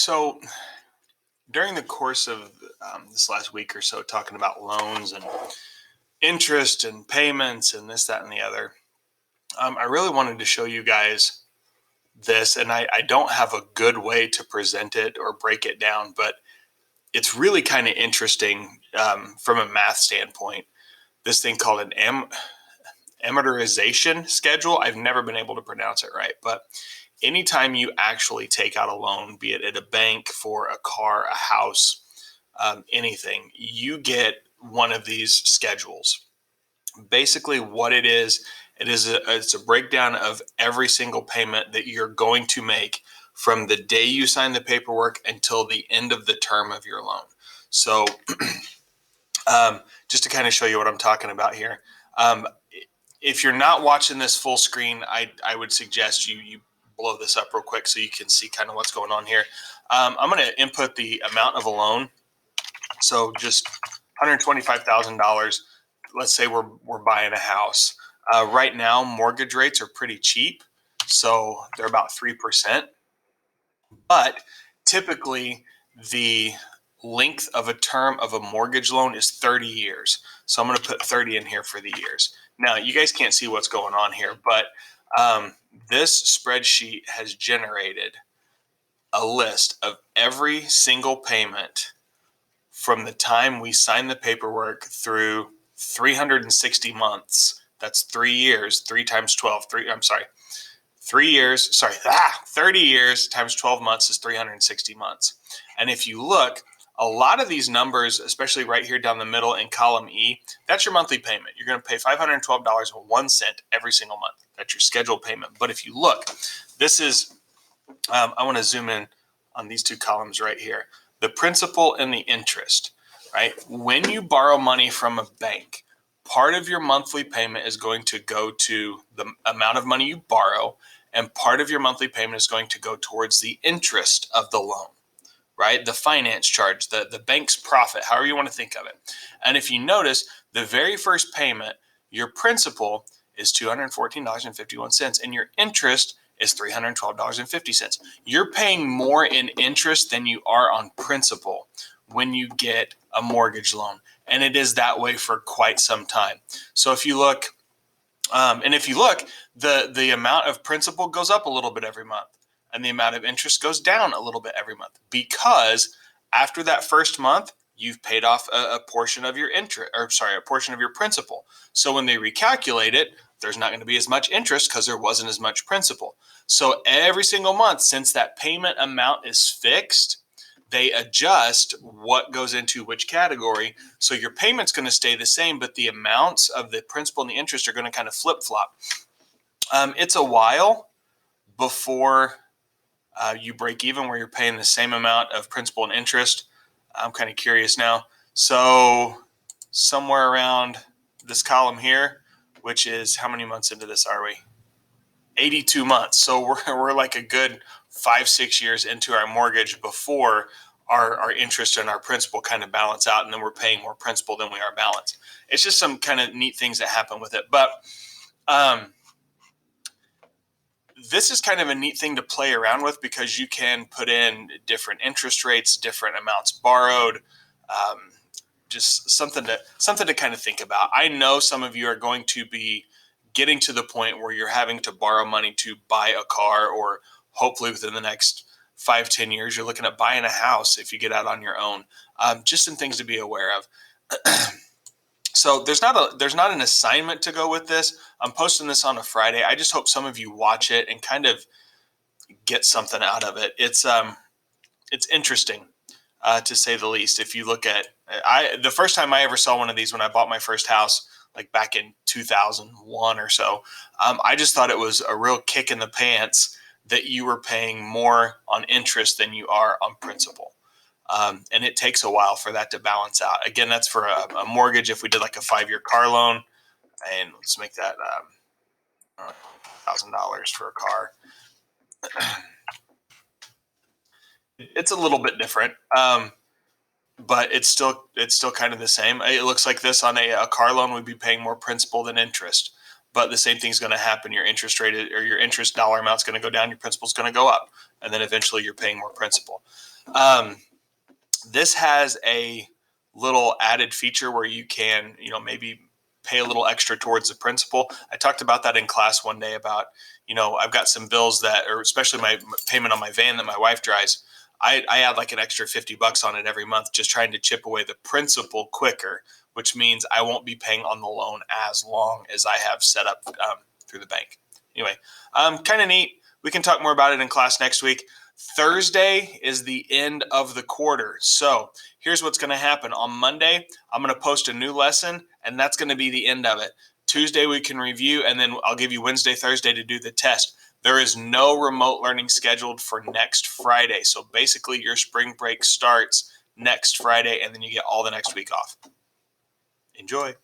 So during the course of this last week or so, talking about loans and interest and payments and this, that, and the other, I really wanted to show you guys this, and I don't have a good way to present it or break it down, but it's really kind of interesting from a math standpoint. This thing called an amortization schedule. I've never been able to pronounce it right, but anytime you actually take out a loan, be it at a bank for a car, a house, anything, you get one of these schedules. Basically, what it's a breakdown of every single payment that you're going to make from the day you sign the paperwork until the end of the term of your loan. So, just to kind of show you what I'm talking about here. Um, if you're not watching this full screen, I would suggest you blow this up real quick so you can see kind of what's going on here. I'm going to input the amount of a loan. So just $125,000. Let's say we're buying a house. Right now, mortgage rates are pretty cheap, so they're about 3%. But typically, the length of a term of a mortgage loan is 30 years. So I'm going to put 30 in here for the years. Now, you guys can't see what's going on here, but this spreadsheet has generated a list of every single payment from the time we sign the paperwork through 360 months. That's 3 years, 3 times 12. 3 years, 30 years times 12 months is 360 months. And if you look, a lot of these numbers, especially right here down the middle in column E, that's your monthly payment. You're going to pay $512.01 every single month. That's your scheduled payment. But if you look, this is, I want to zoom in on these two columns right here. The principal and the interest, right? When you borrow money from a bank, part of your monthly payment is going to go to the amount of money you borrow, and part of your monthly payment is going to go towards the interest of the loan, right? The finance charge, the bank's profit, however you want to think of it. And if you notice, the very first payment, your principal is $214.51, and your interest is $312.50. You're paying more in interest than you are on principal when you get a mortgage loan. And it is that way for quite some time. So if you look, the amount of principal goes up a little bit every month, and the amount of interest goes down a little bit every month, because after that first month, you've paid off a portion of your a portion of your principal. So when they recalculate it, there's not going to be as much interest because there wasn't as much principal. So every single month, since that payment amount is fixed, they adjust what goes into which category. So your payment's going to stay the same, but the amounts of the principal and the interest are going to kind of flip-flop. It's a while before you break even where you're paying the same amount of principal and interest. I'm kind of curious now. So somewhere around this column here, which is, how many months into this are we? 82 months. So we're like a good 5-6 years into our mortgage before our interest and our principal kind of balance out, and then we're paying more principal than we are balance. It's just some kind of neat things that happen with it. But this is kind of a neat thing to play around with, because you can put in different interest rates, different amounts borrowed, just something to kind of think about. I know some of you are going to be getting to the point where you're having to borrow money to buy a car, or hopefully within the next 5-10 years, you're looking at buying a house if you get out on your own. Just some things to be aware of. So there's not an assignment to go with this. I'm posting this on a Friday. I just hope some of you watch it and kind of get something out of it. It's interesting, to say the least. If you look at, the first time I ever saw one of these, when I bought my first house, like back in 2001 or so, I just thought it was a real kick in the pants that you were paying more on interest than you are on principal. And it takes a while for that to balance out. Again, that's for a mortgage. If we did like a 5-year car loan, and let's make that $1,000 for a car, it's a little bit different, but it's still kind of the same. It looks like this on a car loan, we'd be paying more principal than interest. But the same thing's going to happen. Your interest rate, or your interest dollar amount, is going to go down. Your principal is going to go up, and then eventually you're paying more principal. This has a little added feature where you can, maybe pay a little extra towards the principal. I talked about that in class one day about, I've got some bills that, or especially my payment on my van that my wife drives. I add like an extra $50 on it every month, just trying to chip away the principal quicker, which means I won't be paying on the loan as long as I have set up through the bank. Anyway, kind of neat. We can talk more about it in class next week. Thursday is the end of the quarter. So here's what's going to happen. On Monday, I'm going to post a new lesson, and that's going to be the end of it. Tuesday, we can review, and then I'll give you Wednesday, Thursday to do the test. There is no remote learning scheduled for next Friday. So basically, your spring break starts next Friday, and then you get all the next week off. Enjoy.